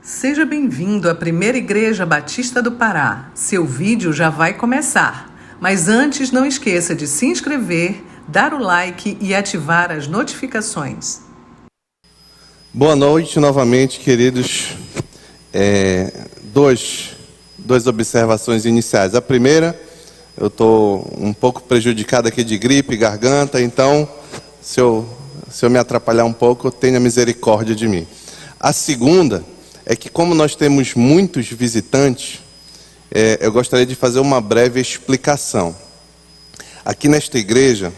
Seja bem-vindo à Primeira Igreja Batista do Pará. Seu vídeo já vai começar. Mas antes, não esqueça de se inscrever, dar o like e ativar as notificações. Boa noite novamente, queridos. Duas observações iniciais. A primeira, eu estou um pouco prejudicado aqui de gripe, garganta, então, se eu me atrapalhar um pouco, tenha misericórdia de mim. A segunda é que, como nós temos muitos visitantes, eu gostaria de fazer uma breve explicação. Aqui nesta igreja,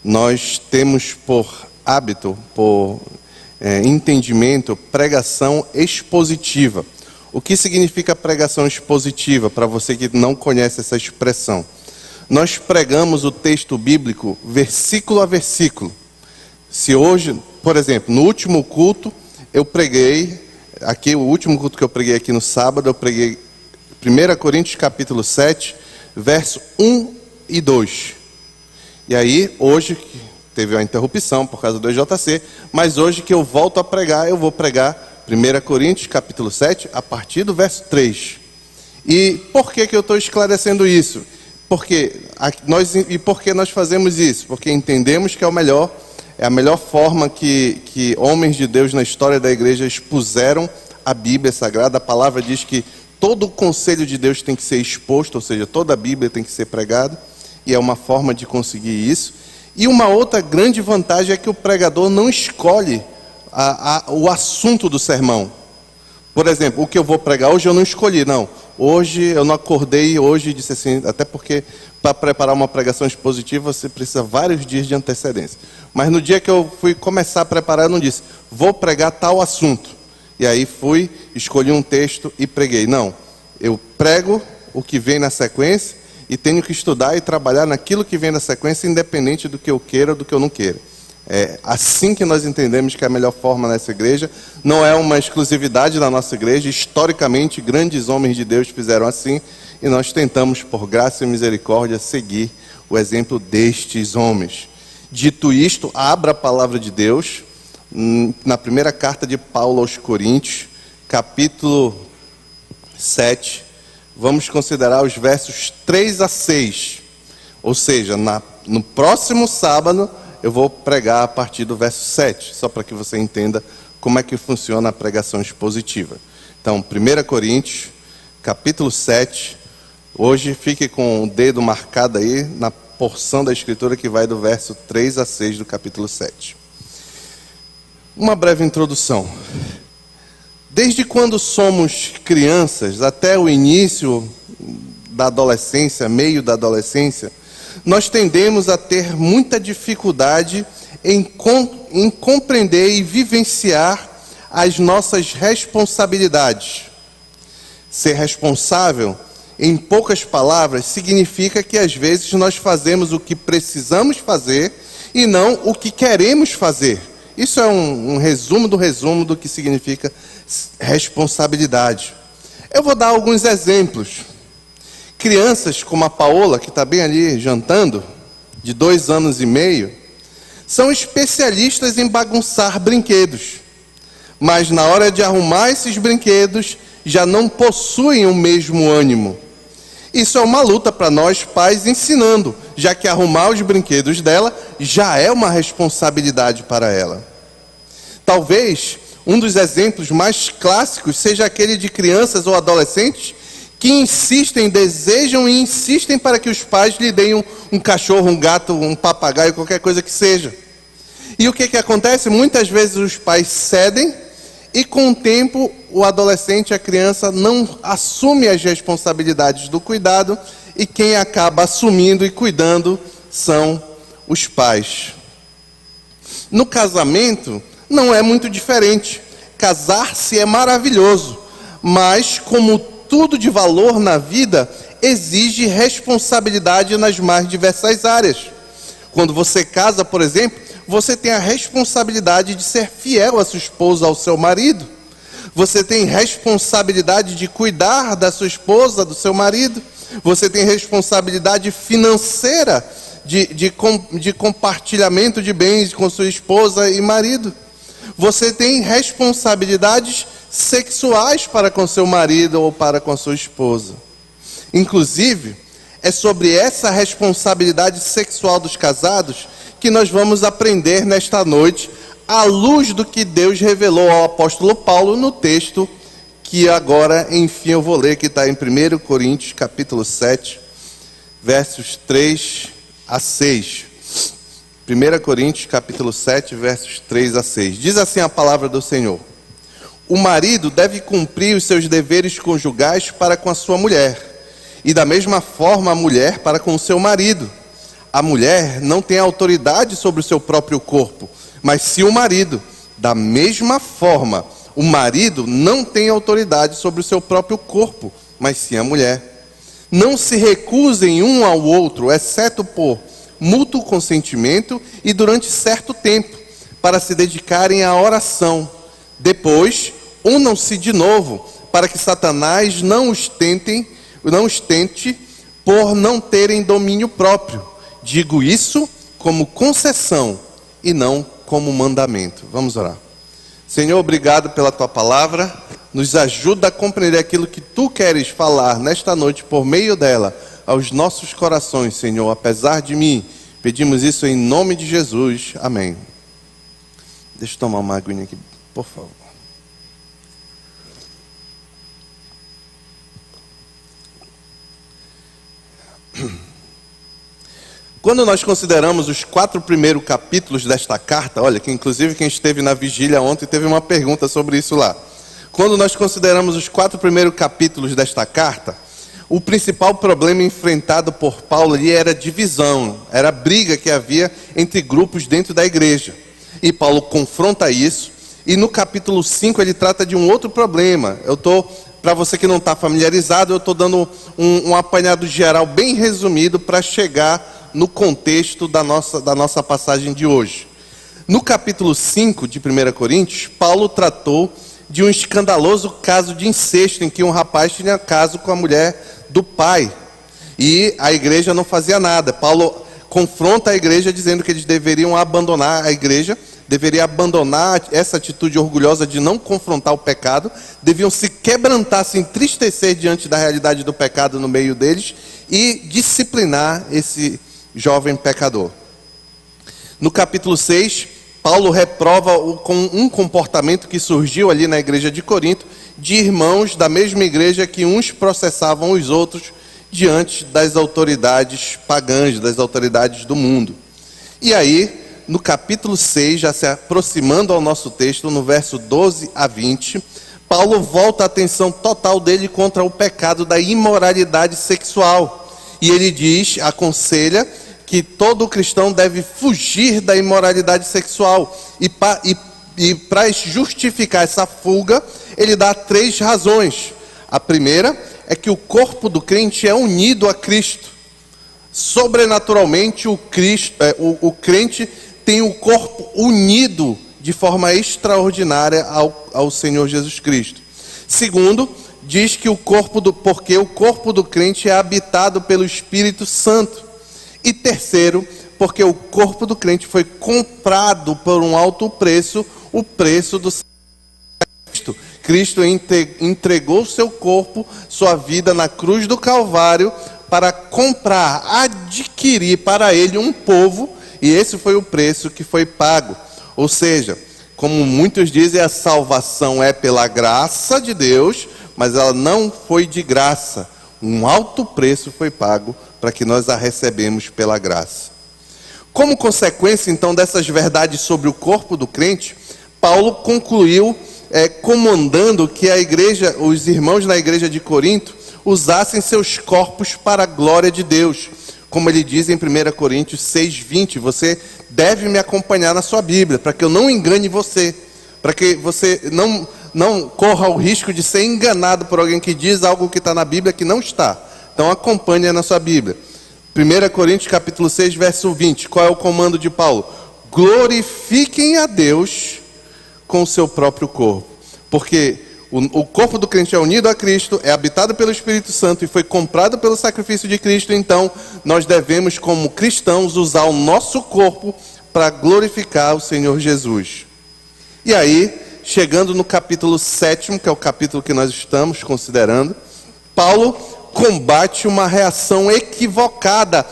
nós temos por hábito, entendimento, pregação expositiva. O que significa pregação expositiva, para você que não conhece essa expressão? Nós pregamos o texto bíblico versículo a versículo. Se hoje, por exemplo, no último culto, eu preguei, o último culto que eu preguei aqui no sábado, eu preguei 1 Coríntios capítulo 7, verso 1 e 2. E aí, hoje, teve uma interrupção por causa do EJC, mas hoje que eu volto a pregar, eu vou pregar 1 Coríntios capítulo 7, a partir do verso 3. E por que eu estou esclarecendo isso? Por que nós fazemos isso? Porque entendemos que é a melhor forma que homens de Deus na história da igreja expuseram a Bíblia Sagrada. A palavra diz que todo o conselho de Deus tem que ser exposto, ou seja, toda a Bíblia tem que ser pregada, e é uma forma de conseguir isso. E uma outra grande vantagem é que o pregador não escolhe o assunto do sermão. Por exemplo, o que eu vou pregar hoje eu não escolhi, não. Hoje eu não acordei e disse assim, até porque para preparar uma pregação expositiva você precisa vários dias de antecedência. Mas no dia que eu fui começar a preparar, eu não disse, vou pregar tal assunto. E aí escolhi um texto e preguei. Não, eu prego o que vem na sequência e tenho que estudar e trabalhar naquilo que vem na sequência, independente do que eu queira ou do que eu não queira. É assim que nós entendemos que é a melhor forma nessa igreja. Não é uma exclusividade da nossa igreja. Historicamente, grandes homens de Deus fizeram assim. E nós tentamos, por graça e misericórdia, seguir o exemplo destes homens. Dito isto, abra a palavra de Deus na primeira carta de Paulo aos Coríntios, capítulo 7. Vamos considerar os versos 3 a 6. Ou seja, no próximo sábado eu vou pregar a partir do verso 7, só para que você entenda como é que funciona a pregação expositiva. Então, 1 Coríntios, capítulo 7, hoje fique com o dedo marcado aí na porção da Escritura que vai do verso 3 a 6 do capítulo 7. Uma breve introdução. Desde quando somos crianças até o início da adolescência, meio da adolescência, nós tendemos a ter muita dificuldade em compreender e vivenciar as nossas responsabilidades. Ser responsável, em poucas palavras, significa que às vezes nós fazemos o que precisamos fazer e não o que queremos fazer. Isso é um resumo do que significa responsabilidade. Eu vou dar alguns exemplos. Crianças como a Paola, que está bem ali jantando, de 2 anos e meio, são especialistas em bagunçar brinquedos. Mas na hora de arrumar esses brinquedos, já não possuem o mesmo ânimo. Isso é uma luta para nós pais ensinando, já que arrumar os brinquedos dela já é uma responsabilidade para ela. Talvez um dos exemplos mais clássicos seja aquele de crianças ou adolescentes que desejam e insistem para que os pais lhe deem um cachorro, um gato, um papagaio, qualquer coisa que seja. E o que acontece? Muitas vezes os pais cedem e com o tempo o adolescente, a criança, não assume as responsabilidades do cuidado e quem acaba assumindo e cuidando são os pais. No casamento não é muito diferente. Casar-se é maravilhoso, mas como tudo de valor na vida exige responsabilidade nas mais diversas áreas. Quando você casa, por exemplo, você tem a responsabilidade de ser fiel à sua esposa, ao seu marido. Você tem responsabilidade de cuidar da sua esposa, do seu marido. Você tem responsabilidade financeira de compartilhamento de bens com sua esposa e marido. Você tem responsabilidades sexuais para com seu marido ou para com a sua esposa. Inclusive, é sobre essa responsabilidade sexual dos casados que nós vamos aprender nesta noite, à luz do que Deus revelou ao apóstolo Paulo no texto que agora, enfim, eu vou ler, que está em 1 Coríntios, capítulo 7, versos 3 a 6. 1 Coríntios, capítulo 7, versos 3 a 6. Diz assim a palavra do Senhor: o marido deve cumprir os seus deveres conjugais para com a sua mulher, e da mesma forma a mulher para com o seu marido. A mulher não tem autoridade sobre o seu próprio corpo, mas sim o marido. Da mesma forma, o marido não tem autoridade sobre o seu próprio corpo, mas sim a mulher. Não se recusem um ao outro, exceto por mútuo consentimento e durante certo tempo, para se dedicarem à oração. Depois, unam-se de novo, para que Satanás não os tente por não terem domínio próprio. Digo isso como concessão e não como mandamento. Vamos orar. Senhor, obrigado pela tua palavra. Nos ajuda a compreender aquilo que tu queres falar nesta noite por meio dela aos nossos corações, Senhor, apesar de mim. Pedimos isso em nome de Jesus. Amém. Deixa eu tomar uma aguinha aqui, por favor. Quando nós consideramos os 4 primeiros capítulos desta carta, olha, que inclusive quem esteve na vigília ontem teve uma pergunta sobre isso lá. Quando nós consideramos os 4 primeiros capítulos desta carta, o principal problema enfrentado por Paulo ali era divisão, era a briga que havia entre grupos dentro da igreja. E Paulo confronta isso, e no capítulo 5 ele trata de um outro problema. Para você que não está familiarizado, eu estou dando um apanhado geral bem resumido para chegar no contexto da nossa passagem de hoje. No capítulo 5 de 1 Coríntios, Paulo tratou de um escandaloso caso de incesto, em que um rapaz tinha caso com a mulher do pai, e a igreja não fazia nada. Paulo confronta a igreja dizendo que eles deveriam abandonar a igreja, deveria abandonar essa atitude orgulhosa de não confrontar o pecado, deviam se quebrantar, se entristecer diante da realidade do pecado no meio deles e disciplinar esse jovem pecador. No capítulo 6, Paulo reprova com um comportamento que surgiu ali na igreja de Corinto, de irmãos da mesma igreja que uns processavam os outros diante das autoridades pagãs, das autoridades do mundo. E aí, no capítulo 6, já se aproximando ao nosso texto, no verso 12 a 20, Paulo volta a atenção total dele contra o pecado da imoralidade sexual. E ele aconselha que todo cristão deve fugir da imoralidade sexual. E para justificar essa fuga, ele dá 3 razões. A primeira é que o corpo do crente é unido a Cristo. Sobrenaturalmente, o crente tem o corpo unido de forma extraordinária ao Senhor Jesus Cristo. Segundo, diz que porque o corpo do crente é habitado pelo Espírito Santo. E terceiro, porque o corpo do crente foi comprado por um alto preço, o preço do Cristo. Cristo entregou seu corpo, sua vida na cruz do Calvário, para comprar, adquirir para ele um povo, e esse foi o preço que foi pago. Ou seja, como muitos dizem, a salvação é pela graça de Deus, mas ela não foi de graça. Um alto preço foi pago para que nós a recebemos pela graça. Como consequência, então, dessas verdades sobre o corpo do crente, Paulo concluiu comandando que a igreja, os irmãos na igreja de Corinto, usassem seus corpos para a glória de Deus. Como ele diz em 1 Coríntios 6:20, você deve me acompanhar na sua Bíblia, para que eu não engane você, para que você não corra o risco de ser enganado por alguém que diz algo que está na Bíblia que não está. Então acompanhe na sua Bíblia. 1 Coríntios capítulo 6, verso 20. Qual é o comando de Paulo? Glorifiquem a Deus com o seu próprio corpo. Porque o corpo do crente é unido a Cristo, é habitado pelo Espírito Santo e foi comprado pelo sacrifício de Cristo. Então nós devemos, como cristãos, usar o nosso corpo para glorificar o Senhor Jesus. E aí, chegando no capítulo 7, que é o capítulo que nós estamos considerando, Paulo combate uma reação equivocada,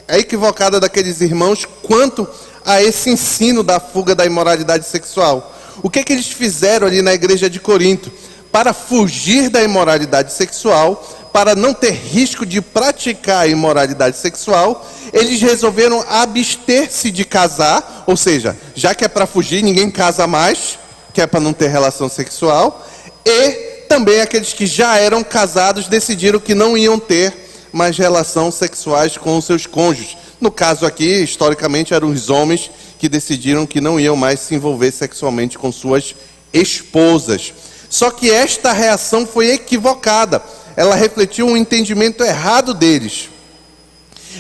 equivocada daqueles irmãos quanto a esse ensino da fuga da imoralidade sexual. O que eles fizeram ali na igreja de Corinto? Para fugir da imoralidade sexual, para não ter risco de praticar a imoralidade sexual, eles resolveram abster-se de casar, ou seja, já que é para fugir, ninguém casa mais, que é para não ter relação sexual, e também aqueles que já eram casados decidiram que não iam ter mais relações sexuais com os seus cônjuges. No caso aqui, historicamente, eram os homens que decidiram que não iam mais se envolver sexualmente com suas esposas. Só que esta reação foi equivocada. Ela refletiu um entendimento errado deles.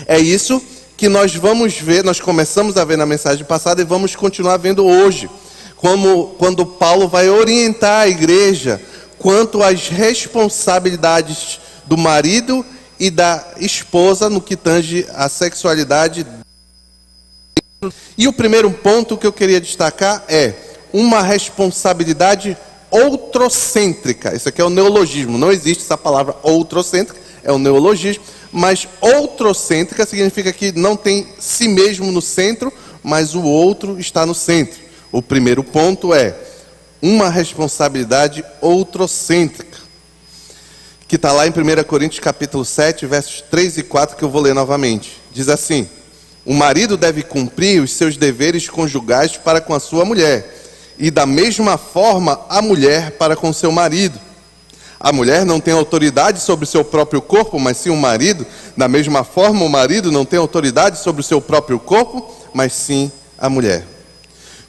É isso que nós vamos ver, nós começamos a ver na mensagem passada e vamos continuar vendo hoje. Quando Paulo vai orientar a igreja quanto às responsabilidades do marido e da esposa no que tange a sexualidade. E o primeiro ponto que eu queria destacar é uma responsabilidade outrocêntrica. Isso aqui é o neologismo, não existe essa palavra outrocêntrica, é o neologismo, mas outrocêntrica significa que não tem si mesmo no centro, mas o outro está no centro. O primeiro ponto é uma responsabilidade outrocêntrica, que está lá em 1 Coríntios capítulo 7, versos 3 e 4, que eu vou ler novamente. Diz assim: o marido deve cumprir os seus deveres conjugais para com a sua mulher, e da mesma forma a mulher para com seu marido. A mulher não tem autoridade sobre o seu próprio corpo, mas sim o marido. Da mesma forma o marido não tem autoridade sobre o seu próprio corpo, mas sim a mulher.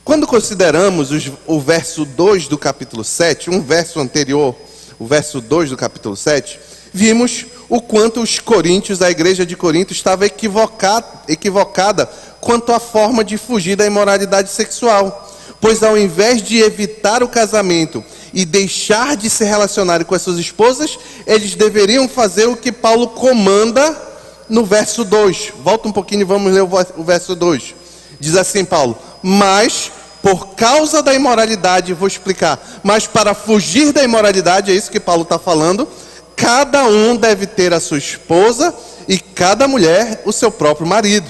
Quando consideramos o verso 2 do capítulo 7, um verso anterior, o verso 2 do capítulo 7, vimos o quanto os coríntios, a igreja de Corinto, estava equivocada quanto à forma de fugir da imoralidade sexual. Pois ao invés de evitar o casamento e deixar de se relacionar com as suas esposas, eles deveriam fazer o que Paulo comanda no verso 2. Volta um pouquinho e vamos ler o verso 2. Diz assim Paulo: mas por causa da imoralidade, vou explicar, mas para fugir da imoralidade, é isso que Paulo está falando, cada um deve ter a sua esposa e cada mulher o seu próprio marido.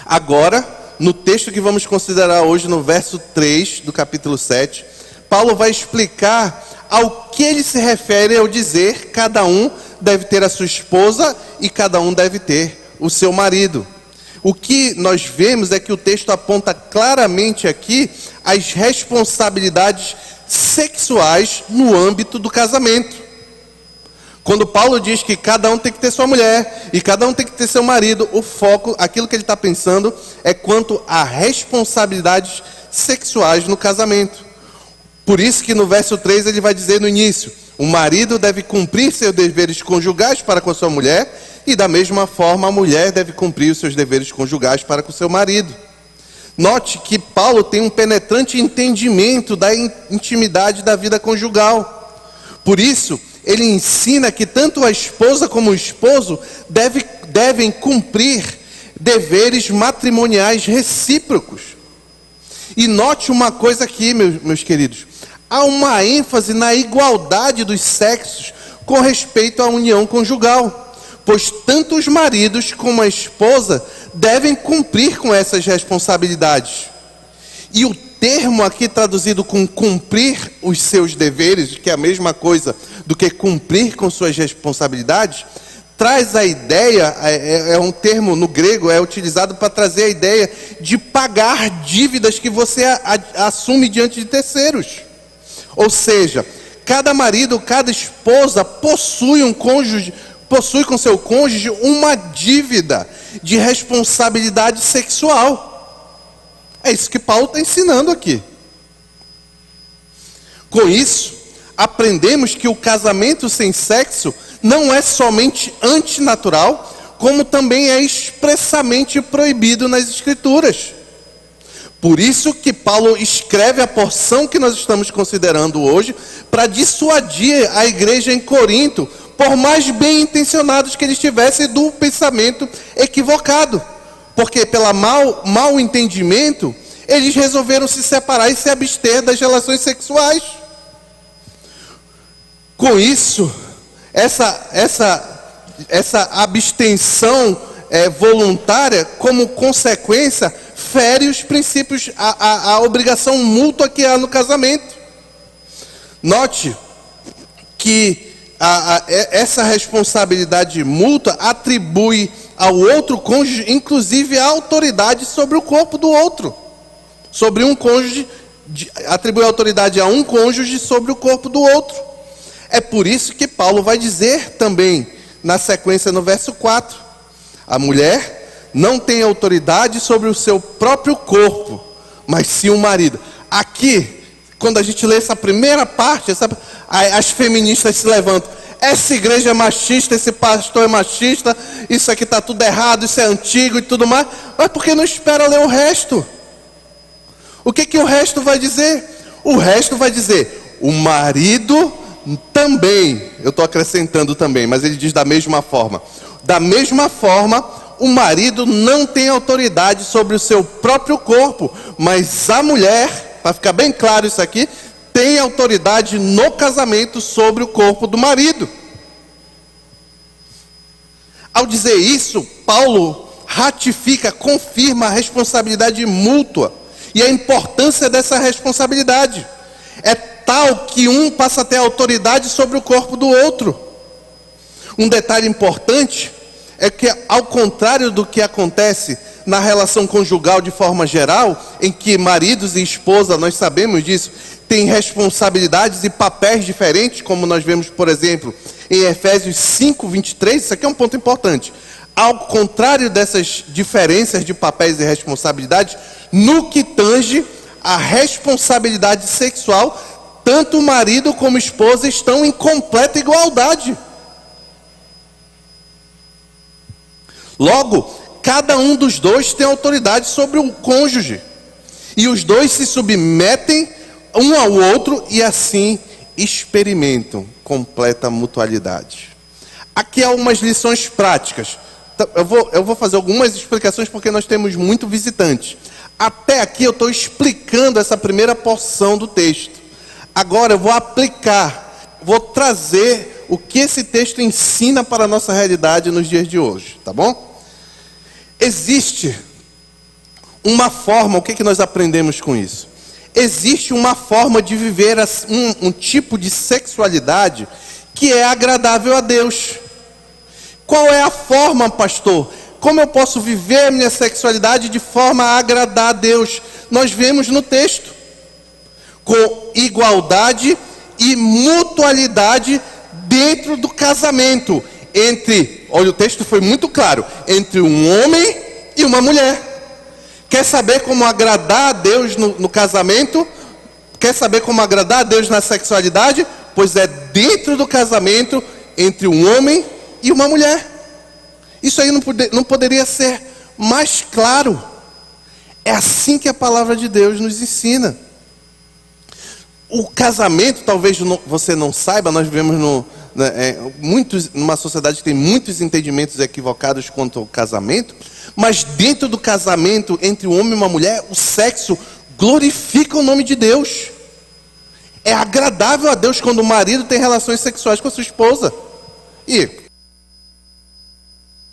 Agora, no texto que vamos considerar hoje, no verso 3 do capítulo 7, Paulo vai explicar ao que ele se refere ao dizer cada um deve ter a sua esposa e cada um deve ter o seu marido. O que nós vemos é que o texto aponta claramente aqui as responsabilidades sexuais no âmbito do casamento. Quando Paulo diz que cada um tem que ter sua mulher e cada um tem que ter seu marido, o foco, aquilo que ele está pensando, é quanto a responsabilidades sexuais no casamento. Por isso que no verso 3 ele vai dizer no início: o marido deve cumprir seus deveres conjugais para com a sua mulher, e da mesma forma a mulher deve cumprir os seus deveres conjugais para com o seu marido. Note que Paulo tem um penetrante entendimento da intimidade da vida conjugal. Por isso, ele ensina que tanto a esposa como o esposo devem cumprir deveres matrimoniais recíprocos. E note uma coisa aqui, meus queridos: há uma ênfase na igualdade dos sexos com respeito à união conjugal, pois tanto os maridos como a esposa devem cumprir com essas responsabilidades. E o termo aqui traduzido com cumprir os seus deveres, que é a mesma coisa do que cumprir com suas responsabilidades, traz a ideia, é um termo no grego, é utilizado para trazer a ideia de pagar dívidas que você assume diante de terceiros. Ou seja, cada marido, cada esposa possui com seu cônjuge uma dívida de responsabilidade sexual. É isso que Paulo está ensinando aqui. Com isso, aprendemos que o casamento sem sexo não é somente antinatural, como também é expressamente proibido nas Escrituras. Por isso que Paulo escreve a porção que nós estamos considerando hoje, para dissuadir a igreja em Corinto, por mais bem intencionados que eles tivessem, do pensamento equivocado. Porque pelo mau entendimento, eles resolveram se separar e se abster das relações sexuais. Com isso, essa abstenção voluntária, como consequência, fere os princípios, a obrigação mútua que há no casamento. Note que essa responsabilidade mútua atribui ao outro cônjuge, inclusive, a autoridade sobre o corpo do outro. Sobre um cônjuge, atribui autoridade a um cônjuge sobre o corpo do outro. É por isso que Paulo vai dizer também, na sequência no verso 4, a mulher não tem autoridade sobre o seu próprio corpo, mas sim o marido. Aqui, quando a gente lê essa primeira parte, as feministas se levantam. Essa igreja é machista, esse pastor é machista, isso aqui está tudo errado, isso é antigo e tudo mais. Mas por que não espera ler o resto? O que o resto vai dizer? O resto vai dizer, o marido também, eu estou acrescentando também, mas ele diz da mesma forma. Da mesma forma, o marido não tem autoridade sobre o seu próprio corpo, mas a mulher, para ficar bem claro isso aqui, tem autoridade no casamento sobre o corpo do marido. Ao dizer isso, Paulo ratifica, confirma a responsabilidade mútua e a importância dessa responsabilidade. É tal que um passa a ter autoridade sobre o corpo do outro. Um detalhe importante é que, ao contrário do que acontece na relação conjugal de forma geral, em que maridos e esposa, nós sabemos disso, têm responsabilidades e papéis diferentes, como nós vemos, por exemplo, em Efésios 5, 23, isso aqui é um ponto importante. Ao contrário dessas diferenças de papéis e responsabilidades, no que tange a responsabilidade sexual, tanto o marido como a esposa estão em completa igualdade. Logo, cada um dos dois tem autoridade sobre o cônjuge. E os dois se submetem um ao outro e assim experimentam completa mutualidade. Aqui há algumas lições práticas. Eu vou fazer algumas explicações porque nós temos muito visitante. Até aqui eu estou explicando essa primeira porção do texto. Agora eu vou aplicar, vou trazer o que esse texto ensina para a nossa realidade nos dias de hoje, tá bom? Existe uma forma, o que nós aprendemos com isso? Existe uma forma de viver um tipo de sexualidade que é agradável a Deus. Qual é a forma, pastor? Como eu posso viver a minha sexualidade de forma a agradar a Deus? Nós vemos no texto, com igualdade e mutualidade dentro do casamento, olha, o texto foi muito claro, entre um homem e uma mulher. Quer saber como agradar a Deus no casamento? Quer saber como agradar a Deus na sexualidade? Pois é dentro do casamento, entre um homem e uma mulher. Isso aí não poderia ser mais claro. É assim que a palavra de Deus nos ensina. O casamento, talvez você não saiba, nós vivemos numa sociedade que tem muitos entendimentos equivocados quanto ao casamento, mas dentro do casamento, entre um homem e uma mulher, o sexo glorifica o nome de Deus. É agradável a Deus quando o marido tem relações sexuais com a sua esposa. E,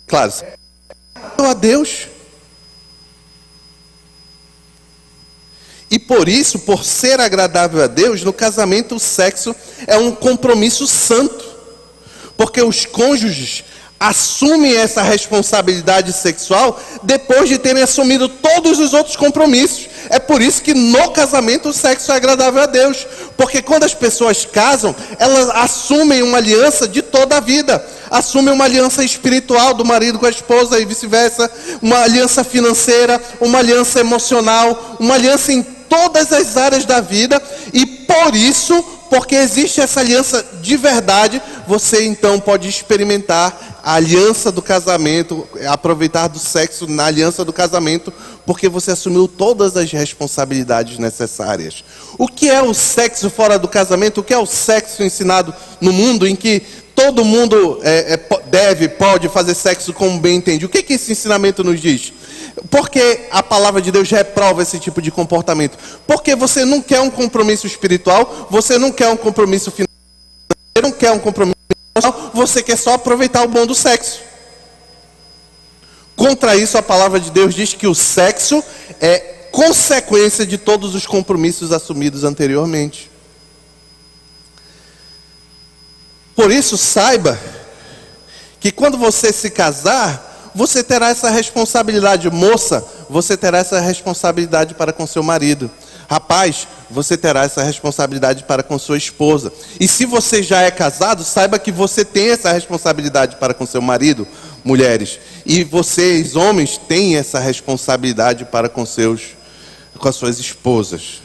claro, a Deus. E por isso, por ser agradável a Deus, no casamento o sexo é um compromisso santo. Porque os cônjuges assumem essa responsabilidade sexual depois de terem assumido todos os outros compromissos. É por isso que no casamento o sexo é agradável a Deus. Porque quando as pessoas casam, elas assumem uma aliança de toda a vida. Assumem uma aliança espiritual do marido com a esposa e vice-versa. Uma aliança financeira, uma aliança emocional, uma aliança em todas as áreas da vida. E por isso, porque existe essa aliança de verdade, você então pode experimentar a aliança do casamento, aproveitar do sexo na aliança do casamento, porque você assumiu todas as responsabilidades necessárias. O que é o sexo fora do casamento? O que é o sexo ensinado no mundo em que todo mundo pode fazer sexo como bem entende? O que esse ensinamento nos diz? Por que a palavra de Deus reprova esse tipo de comportamento? Porque você não quer um compromisso espiritual, você não quer um compromisso financeiro, você não quer um compromisso emocional, você quer só aproveitar o bom do sexo. Contra isso, a palavra de Deus diz que o sexo é consequência de todos os compromissos assumidos anteriormente. Por isso, saiba que quando você se casar, você terá essa responsabilidade. Moça, você terá essa responsabilidade para com seu marido. Rapaz, você terá essa responsabilidade para com sua esposa. E se você já é casado, saiba que você tem essa responsabilidade para com seu marido, mulheres. E vocês, homens, têm essa responsabilidade para com as suas esposas.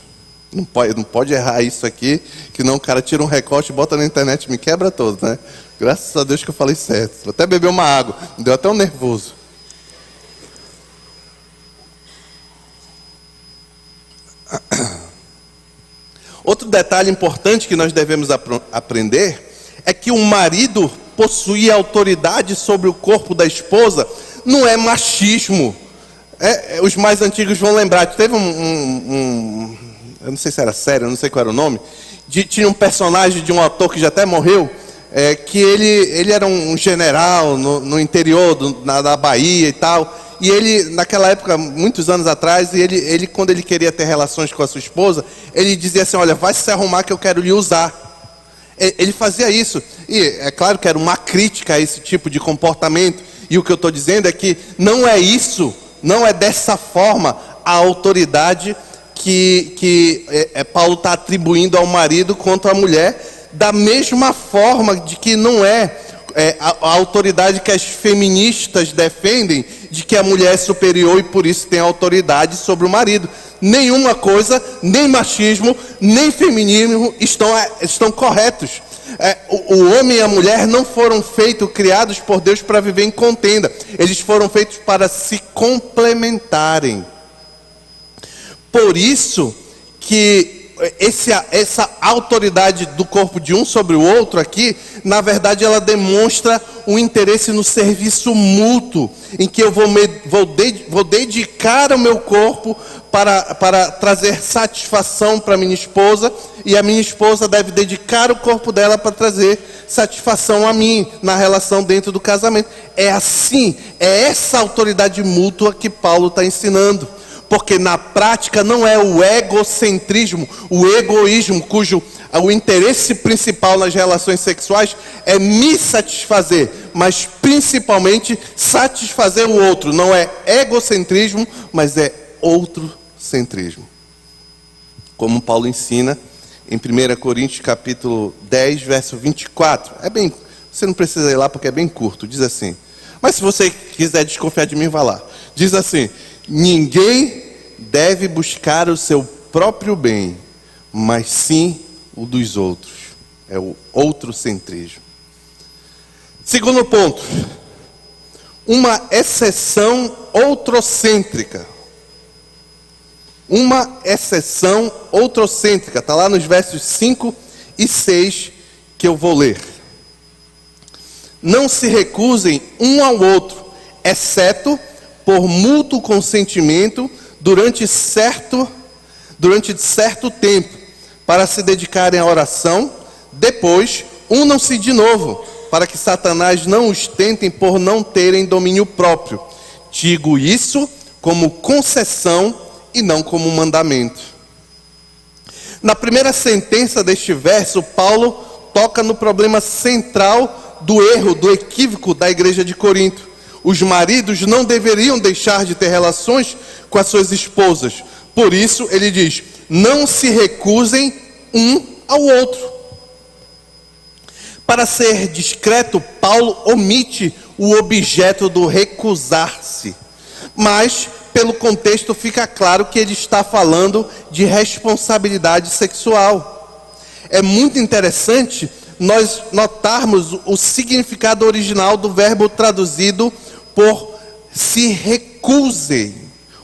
Não pode errar isso aqui, que não o cara tira um recorte, bota na internet e me quebra todo, né? Graças a Deus que eu falei certo. Vou até beber uma água, me deu até um nervoso. Outro detalhe importante que nós devemos aprender é que o marido possuir autoridade sobre o corpo da esposa não é machismo. Os mais antigos vão lembrar. Teve eu não sei se era série, eu não sei qual era o nome. Tinha um personagem de um autor que já até morreu, que ele era um general no interior da Bahia e tal. E ele, naquela época, muitos anos atrás, ele quando ele queria ter relações com a sua esposa, ele dizia assim: olha, vai se arrumar que eu quero lhe usar. Ele fazia isso. E é claro que era uma crítica a esse tipo de comportamento. E o que eu estou dizendo é que não é isso, não é dessa forma a autoridade que Paulo está atribuindo ao marido quanto à mulher, da mesma forma de que não é a autoridade que as feministas defendem, de que a mulher é superior e por isso tem autoridade sobre o marido. Nenhuma coisa, nem machismo, nem feminismo estão corretos. O homem e a mulher não foram criados por Deus para viver em contenda. Eles foram feitos para se complementarem. Por isso que essa autoridade do corpo de um sobre o outro aqui, na verdade ela demonstra um interesse no serviço mútuo, em que eu vou dedicar o meu corpo para trazer satisfação para minha esposa, e a minha esposa deve dedicar o corpo dela para trazer satisfação a mim, na relação dentro do casamento. É assim, é essa autoridade mútua que Paulo está ensinando. Porque na prática não é o egocentrismo, o egoísmo, cujo o interesse principal nas relações sexuais é me satisfazer, mas principalmente satisfazer o outro. Não é egocentrismo, mas é outrocentrismo. Como Paulo ensina em 1 Coríntios capítulo 10, verso 24. Você não precisa ir lá porque é bem curto, diz assim. Mas se você quiser desconfiar de mim, vá lá. Diz assim: ninguém deve buscar o seu próprio bem, mas sim o dos outros. É o outrocentrismo. Segundo ponto, uma exceção outrocêntrica. Uma exceção outrocêntrica. Está lá nos versos 5 e 6 que eu vou ler. Não se recusem um ao outro, exceto por mútuo consentimento durante certo tempo, para se dedicarem à oração. Depois, unam-se de novo, para que Satanás não os tentem por não terem domínio próprio. Digo isso como concessão e não como mandamento. Na primeira sentença deste verso, Paulo toca no problema central do erro, do equívoco da igreja de Corinto. Os maridos não deveriam deixar de ter relações com as suas esposas. Por isso, ele diz: não se recusem um ao outro. Para ser discreto, Paulo omite o objeto do recusar-se. Mas, pelo contexto, fica claro que ele está falando de responsabilidade sexual. É muito interessante nós notarmos o significado original do verbo traduzido por se recusem,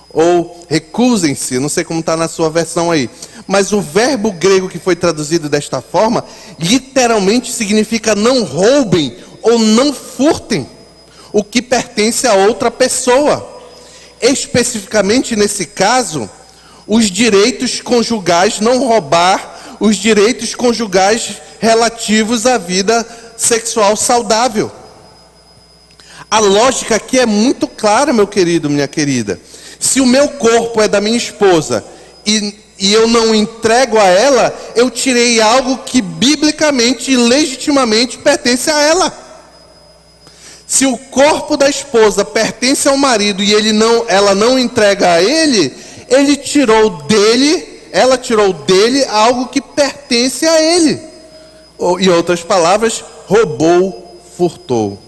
ou recusem-se, não sei como está na sua versão aí. Mas o verbo grego que foi traduzido desta forma, literalmente significa não roubem ou não furtem o que pertence a outra pessoa. especificamente nesse caso, os direitos conjugais, não roubar os direitos conjugais relativos à vida sexual saudável. A lógica aqui é muito clara, meu querido, minha querida. Se o meu corpo é da minha esposa e eu não entrego a ela, eu tirei algo que biblicamente e legitimamente pertence a ela. Se o corpo da esposa pertence ao marido e ela não entrega a ele, ela tirou dele algo que pertence a ele. Em outras palavras, roubou, furtou.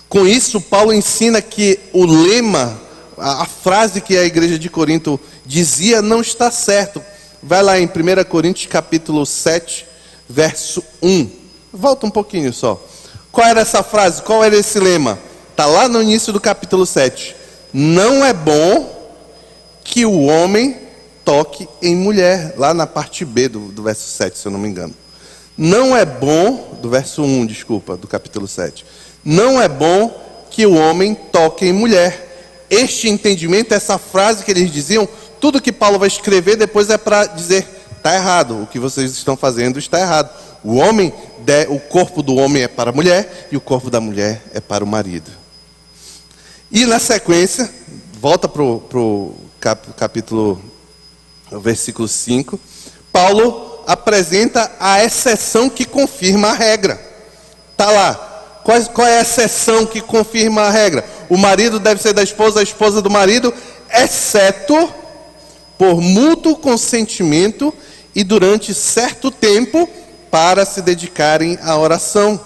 Com isso, Paulo ensina que o lema, a frase que a igreja de Corinto dizia, não está certo. Vai lá em 1 Coríntios capítulo 7, verso 1. Volta um pouquinho só. Qual era essa frase? Qual era esse lema? Está lá no início do capítulo 7. Não é bom que o homem toque em mulher. Lá na parte B do verso 7, se eu não me engano. Não é bom, do verso 1, desculpa, do capítulo 7. Não é bom que o homem toque em mulher. Este entendimento, essa frase que eles diziam, tudo que Paulo vai escrever depois é para dizer, está errado, o que vocês estão fazendo está errado. O corpo do homem é para a mulher e o corpo da mulher é para o marido. E na sequência, volta para o capítulo, versículo 5, Paulo apresenta a exceção que confirma a regra. Está lá. Qual é a exceção que confirma a regra? O marido deve ser da esposa, a esposa do marido, exceto por mútuo consentimento e durante certo tempo para se dedicarem à oração.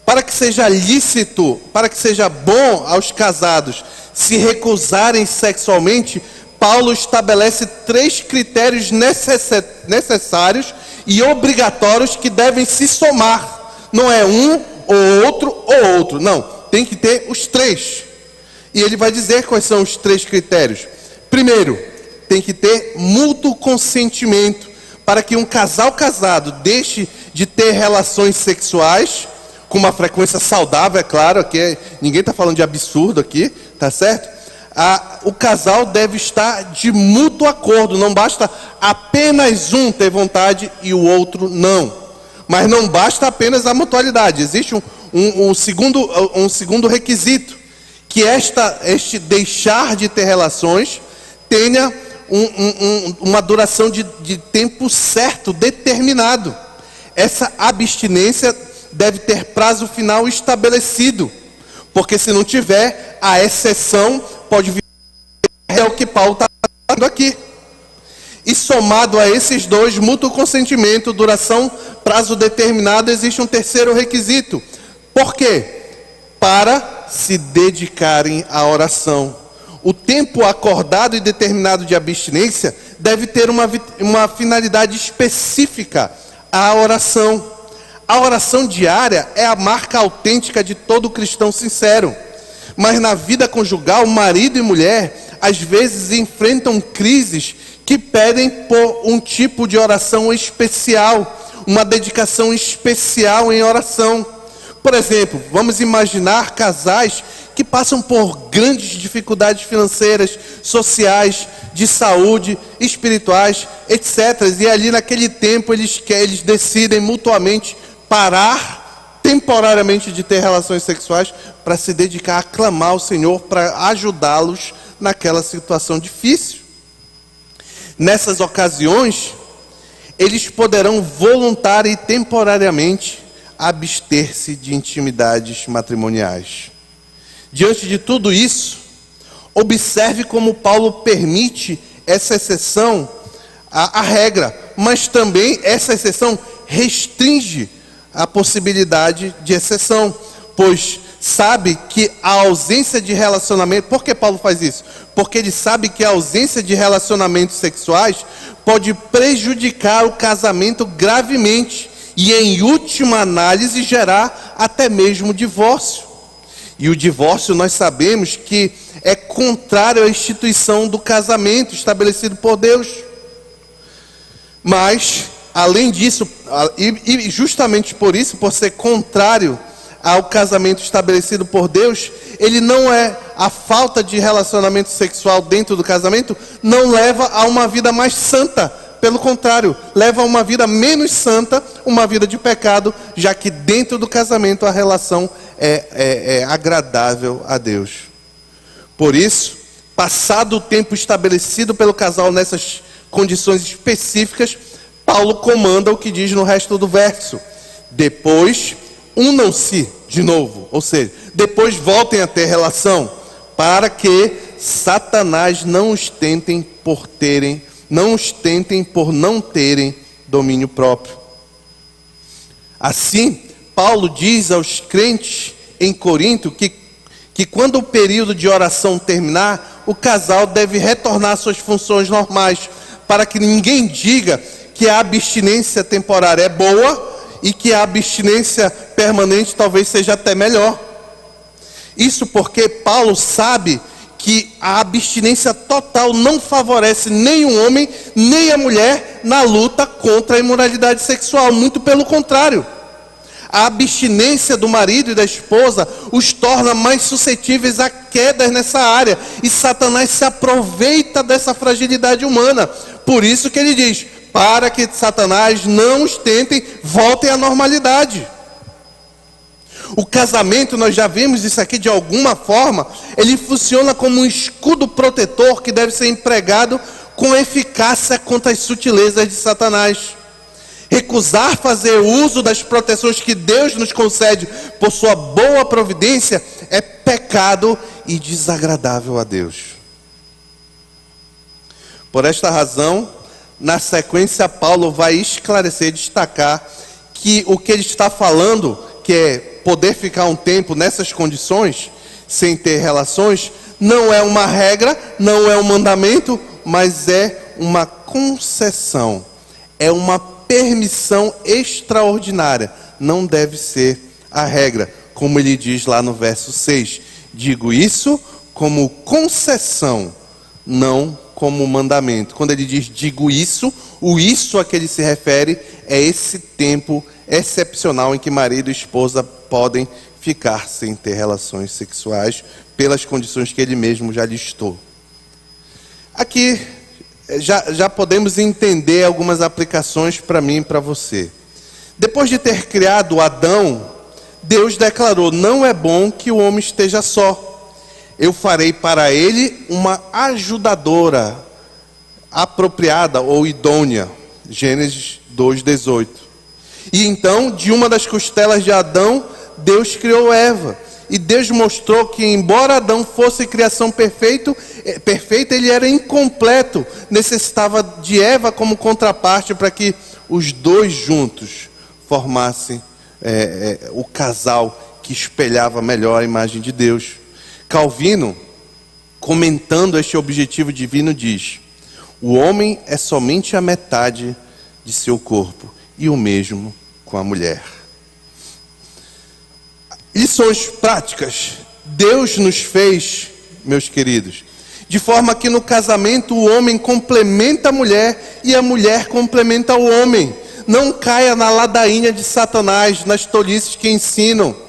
Para que seja lícito, para que seja bom aos casados se recusarem sexualmente, Paulo estabelece 3 critérios necessários e obrigatórios que devem se somar. Não é um ou outro. Não, tem que ter os 3. E ele vai dizer quais são os 3 critérios. Primeiro, tem que ter mútuo consentimento, para que um casal casado deixe de ter relações sexuais, com uma frequência saudável, é claro, aqui ninguém está falando de absurdo aqui, tá certo? O casal deve estar de mútuo acordo, não basta apenas um ter vontade e o outro não. Mas não basta apenas a mutualidade, existe um segundo requisito, que este deixar de ter relações tenha uma duração de tempo certo, determinado. Essa abstinência deve ter prazo final estabelecido, porque se não tiver, a exceção pode vir, é o que Paulo está falando aqui. E somado a esses 2, mútuo consentimento, duração, prazo determinado, existe um terceiro requisito. Por quê? Para se dedicarem à oração. O tempo acordado e determinado de abstinência deve ter uma finalidade específica, a oração. A oração diária é a marca autêntica de todo cristão sincero. Mas na vida conjugal, marido e mulher, às vezes enfrentam crises que pedem por um tipo de oração especial, uma dedicação especial em oração. Por exemplo, vamos imaginar casais que passam por grandes dificuldades financeiras, sociais, de saúde, espirituais, etc. E ali naquele tempo eles decidem mutuamente parar temporariamente de ter relações sexuais para se dedicar a clamar ao Senhor para ajudá-los naquela situação difícil. Nessas ocasiões, eles poderão voluntária e temporariamente abster-se de intimidades matrimoniais. Diante de tudo isso, observe como Paulo permite essa exceção à regra, mas também essa exceção restringe a possibilidade de exceção, pois sabe que a ausência de relacionamento... Por que Paulo faz isso? Porque ele sabe que a ausência de relacionamentos sexuais pode prejudicar o casamento gravemente e, em última análise, gerar até mesmo divórcio. E o divórcio, nós sabemos que é contrário à instituição do casamento estabelecido por Deus. Mas, além disso, e justamente por isso, por ser contrário ao casamento estabelecido por Deus, ele não é a falta de relacionamento sexual dentro do casamento não leva a uma vida mais santa. Pelo contrário, leva a uma vida menos santa, uma vida de pecado, já que dentro do casamento a relação é agradável a Deus. Por isso, passado o tempo estabelecido pelo casal nessas condições específicas, Paulo comanda o que diz no resto do verso. Depois, unam-se de novo, ou seja, depois voltem a ter relação, para que Satanás não os tentem por não terem domínio próprio. Assim, Paulo diz aos crentes em Corinto que quando o período de oração terminar, o casal deve retornar às suas funções normais, para que ninguém diga que a abstinência temporária é boa e que a abstinência permanente talvez seja até melhor. Isso porque Paulo sabe que a abstinência total não favorece nem o homem, nem a mulher na luta contra a imoralidade sexual. Muito pelo contrário. A abstinência do marido e da esposa os torna mais suscetíveis a quedas nessa área. E Satanás se aproveita dessa fragilidade humana. Por isso que ele diz, para que Satanás não os tentem, voltem à normalidade. O casamento, nós já vimos isso aqui de alguma forma, ele funciona como um escudo protetor que deve ser empregado com eficácia contra as sutilezas de Satanás. Recusar fazer uso das proteções que Deus nos concede por sua boa providência é pecado e desagradável a Deus. Por esta razão, na sequência, Paulo vai esclarecer, destacar que o que ele está falando, que é poder ficar um tempo nessas condições, sem ter relações, não é uma regra, não é um mandamento, mas é uma concessão, é uma permissão extraordinária, não deve ser a regra, como ele diz lá no verso 6, digo isso como concessão, não como mandamento. Quando ele diz digo isso, o isso a que ele se refere é esse tempo excepcional em que marido e esposa podem ficar sem ter relações sexuais pelas condições que ele mesmo já listou. Aqui já podemos entender algumas aplicações para mim e para você. Depois de ter criado Adão, Deus declarou, não é bom que o homem esteja só. Eu farei para ele uma ajudadora apropriada ou idônea. Gênesis 2:18. E então, de uma das costelas de Adão, Deus criou Eva. E Deus mostrou que, embora Adão fosse criação perfeita, ele era incompleto. Necessitava de Eva como contraparte para que os dois juntos formassem o casal que espelhava melhor a imagem de Deus. Calvino, comentando este objetivo divino, diz: o homem é somente a metade de seu corpo, e o mesmo com a mulher. Lições práticas. Deus nos fez, meus queridos, de forma que no casamento o homem complementa a mulher e a mulher complementa o homem. Não caia na ladainha de Satanás, nas tolices que ensinam.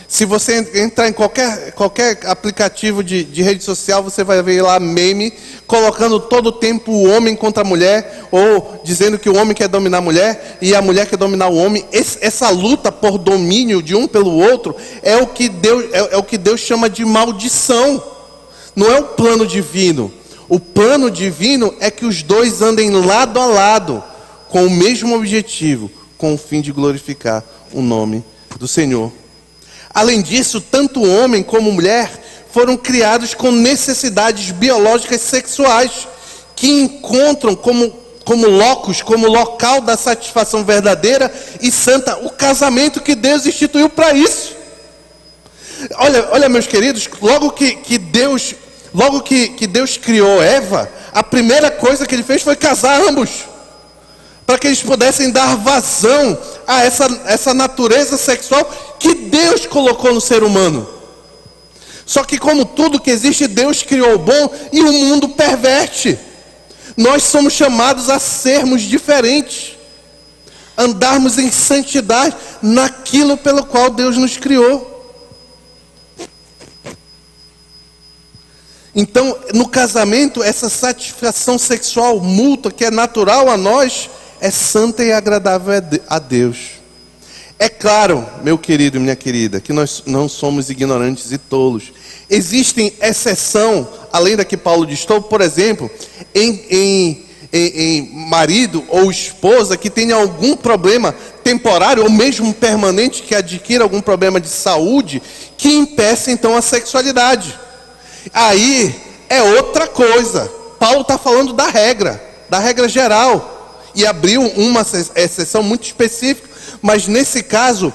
Se você entrar em qualquer aplicativo de rede social, você vai ver lá meme, colocando todo o tempo o homem contra a mulher, ou dizendo que o homem quer dominar a mulher, e a mulher quer dominar o homem. Essa luta por domínio de um pelo outro, é o que Deus chama de maldição. Não é o plano divino. O plano divino é que os dois andem lado a lado, com o mesmo objetivo, com o fim de glorificar o nome do Senhor. Além disso, tanto o homem como a mulher foram criados com necessidades biológicas sexuais, que encontram como locus, como local da satisfação verdadeira e santa, o casamento que Deus instituiu para isso. Olha, meus queridos, logo que Deus criou Eva, a primeira coisa que ele fez foi casar ambos, para que eles pudessem dar vazão a essa natureza sexual que Deus colocou no ser humano. Só que, como tudo que existe, Deus criou o bom e o mundo perverte. Nós somos chamados a sermos diferentes, andarmos em santidade naquilo pelo qual Deus nos criou. Então, no casamento, essa satisfação sexual mútua, que é natural a nós, é santa e agradável a Deus. É claro, meu querido e minha querida, que nós não somos ignorantes e tolos. Existem exceção, além da que Paulo diz, por exemplo, em marido ou esposa que tenha algum problema temporário ou mesmo permanente, que adquira algum problema de saúde, que impeça então a sexualidade. Aí é outra coisa. Paulo está falando da regra geral, e abriu uma exceção muito específica, mas nesse caso,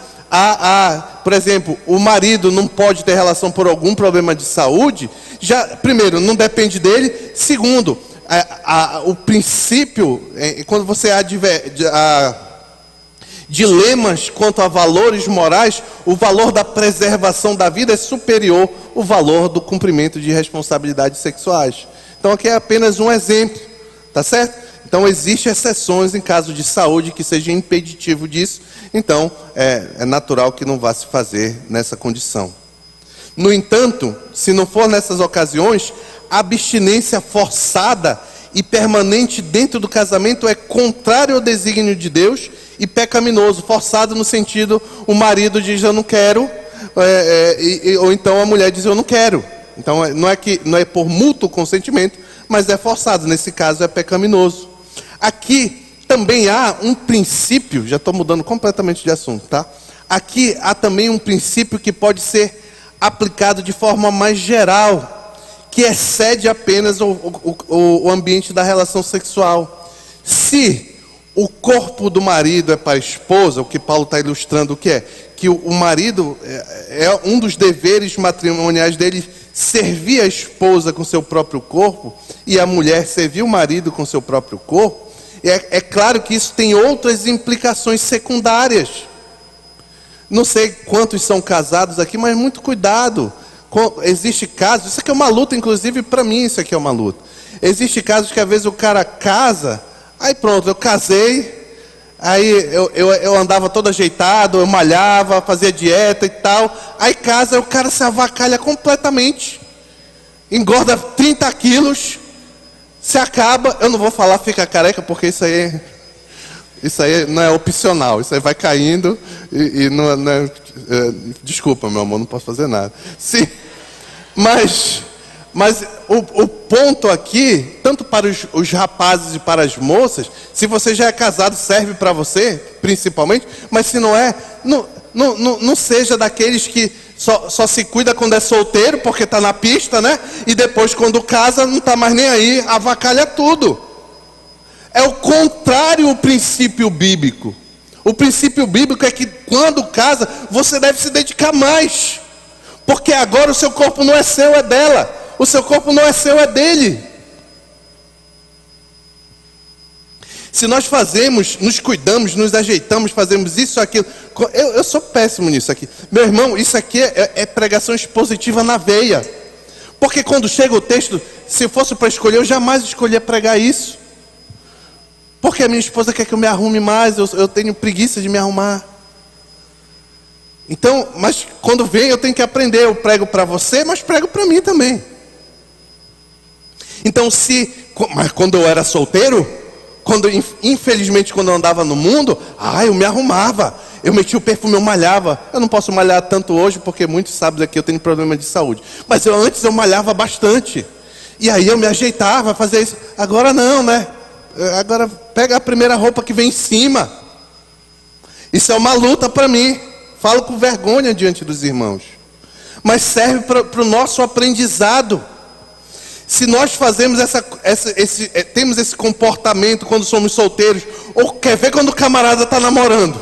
por exemplo, o marido não pode ter relação por algum problema de saúde. Já, primeiro, não depende dele. Segundo, o princípio, quando você há dilemas quanto a valores morais, o valor da preservação da vida é superior ao valor do cumprimento de responsabilidades sexuais. Então aqui é apenas um exemplo, tá certo? Então existem exceções em caso de saúde que seja impeditivo disso. Então é natural que não vá se fazer nessa condição. No entanto, se não for nessas ocasiões, a abstinência forçada e permanente dentro do casamento é contrário ao desígnio de Deus e pecaminoso. Forçado no sentido, o marido diz eu não quero, ou então a mulher diz eu não quero. Então não é por mútuo consentimento, mas é forçado. Nesse caso é pecaminoso. Aqui também há um princípio, já estou mudando completamente de assunto, tá? Aqui há também um princípio que pode ser aplicado de forma mais geral, que excede apenas o ambiente da relação sexual. Se o corpo do marido é para a esposa, o que Paulo está ilustrando o que é? Que o marido é um dos deveres matrimoniais dele servir a esposa com seu próprio corpo, e a mulher servir o marido com seu próprio corpo. É claro que isso tem outras implicações secundárias. Não sei quantos são casados aqui, mas muito cuidado. Existe casos, isso aqui é uma luta, inclusive para mim isso aqui é uma luta. Existe casos que às vezes o cara casa, aí pronto, eu casei, aí eu andava todo ajeitado, eu malhava, fazia dieta e tal. Aí casa, o cara se avacalha completamente, engorda 30 quilos, se acaba, eu não vou falar fica careca, porque isso aí não é opcional, isso aí vai caindo e não é, desculpa meu amor, não posso fazer nada. Sim, mas o ponto aqui, tanto para os rapazes e para as moças, se você já é casado, serve para você, principalmente, mas se não é, não seja daqueles que só se cuida quando é solteiro, porque está na pista, né? E depois quando casa, não está mais nem aí, avacalha tudo. É o contrário o princípio bíblico. O princípio bíblico é que quando casa, você deve se dedicar mais. Porque agora o seu corpo não é seu, é dela. O seu corpo não é seu, é dele. Se nós fazemos, nos cuidamos, nos ajeitamos, fazemos isso, aquilo. Eu sou péssimo nisso aqui. Meu irmão, isso aqui é pregação expositiva na veia. Porque quando chega o texto, se fosse para escolher, eu jamais escolhia pregar isso. Porque a minha esposa quer que eu me arrume mais, eu tenho preguiça de me arrumar. Então, mas quando vem eu tenho que aprender. Eu prego para você, mas prego para mim também. Então mas quando eu era solteiro, infelizmente quando eu andava no mundo, eu me arrumava, eu metia o perfume, eu malhava. Eu não posso malhar tanto hoje, porque muitos sabem que eu tenho problema de saúde. Mas antes eu malhava bastante. E aí eu me ajeitava, fazia isso. Agora não, né? Agora pega a primeira roupa que vem em cima. Isso é uma luta para mim. Falo com vergonha diante dos irmãos. Mas serve para o nosso aprendizado. Se nós fazemos temos esse comportamento quando somos solteiros, ou quer ver quando o camarada está namorando.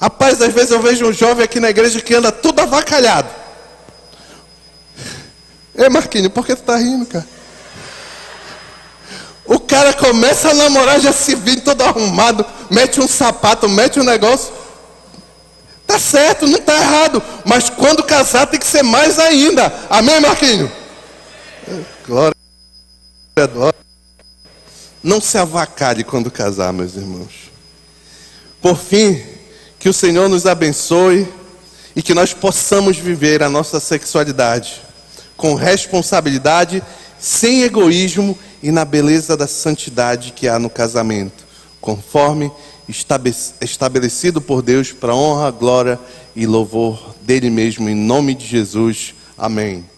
Rapaz, às vezes eu vejo um jovem aqui na igreja que anda tudo avacalhado. Ei, Marquinhos, por que tu está rindo, cara? O cara começa a namorar, já se vê todo arrumado, mete um sapato, mete um negócio. Tá certo, não está errado. Mas quando casar tem que ser mais ainda. Amém, Marquinhos? Glória a Deus. Não se avacalhe quando casar, meus irmãos. Por fim, que o Senhor nos abençoe e que nós possamos viver a nossa sexualidade com responsabilidade, sem egoísmo e na beleza da santidade que há no casamento, conforme estabelecido por Deus para honra, glória e louvor dele mesmo, em nome de Jesus. Amém.